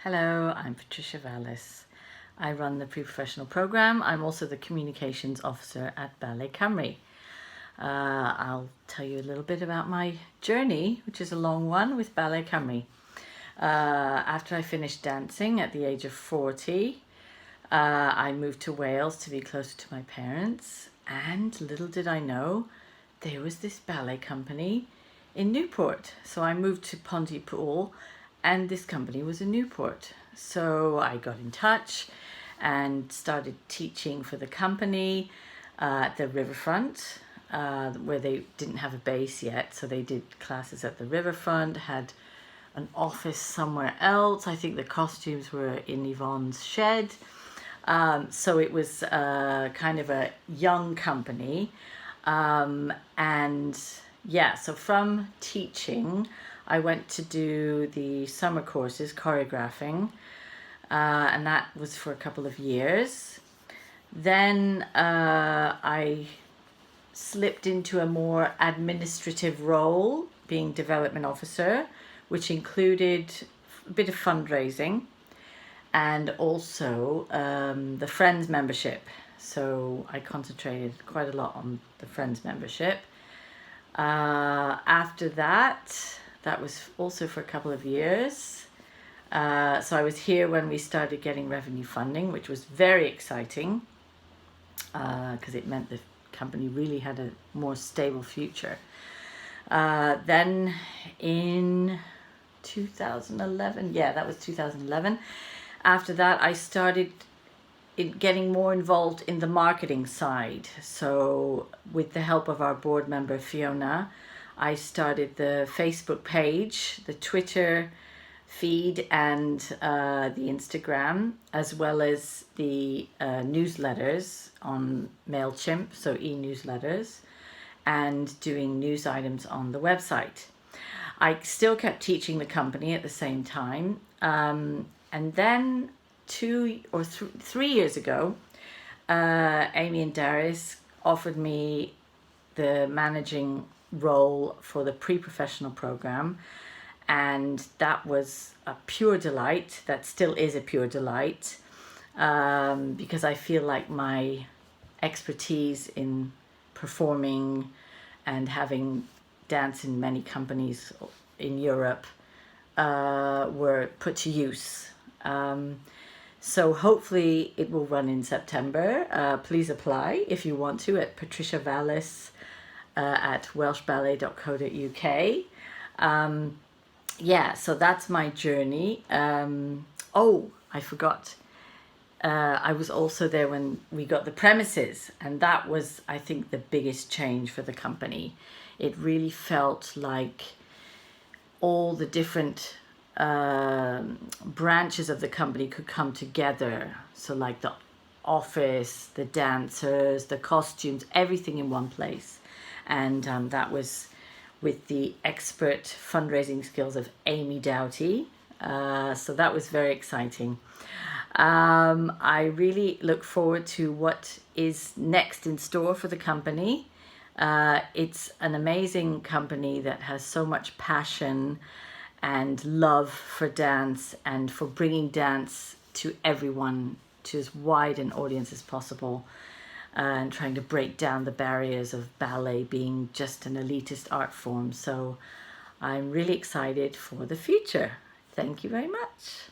Hello, I'm Patricia Vallis. I run the PreProfessional Program. I'm also the Communications Officer at Ballet Cymru. I'll tell you a little bit about my journey, which is a long one, with Ballet Cymru. After I finished dancing at the age of 40, I moved to Wales to be closer to my parents, and little did I know, there was this ballet company in Newport. So I moved to Pontypool, and this company was in Newport. So I got in touch and started teaching for the company at the riverfront, where they didn't have a base yet. So they did classes at the riverfront, had an office somewhere else. I think the costumes were in Yvonne's shed. So it was kind of a young company. So from teaching, I went to do the summer courses, choreographing, and that was for a couple of years. Then I slipped into a more administrative role, being development officer, which included a bit of fundraising and also the Friends membership. So I concentrated quite a lot on the Friends membership. After that was also for a couple of years. So I was here when we started getting revenue funding, which was very exciting because it meant the company really had a more stable future. Then in 2011, that was 2011. After that, I started getting more involved in the marketing side. So with the help of our board member, Fiona, I started the Facebook page, the Twitter feed, and the Instagram, as well as the newsletters on MailChimp, so e-newsletters, and doing news items on the website. I still kept teaching the company at the same time. And then 2 or 3 years ago, Amy and Darius offered me the managing role for the PreProfessional Program, and that was a pure delight. That still is a pure delight, because I feel like my expertise in performing and having danced in many companies in Europe were put to use. So hopefully it will run in September. Please apply if you want to at Patricia Vallis at welshballet.co.uk. So that's my journey. I forgot. I was also there when we got the premises, and that was, I think, the biggest change for the company. It really felt like all the different branches of the company could come together. So like the office, the dancers, the costumes, everything in one place. And that was with the expert fundraising skills of Amy Doughty. So that was very exciting. I really look forward to what is next in store for the company. It's an amazing company that has so much passion and love for dance and for bringing dance to everyone, to as wide an audience as possible, and trying to break down the barriers of ballet being just an elitist art form. So I'm really excited for the future. Thank you very much.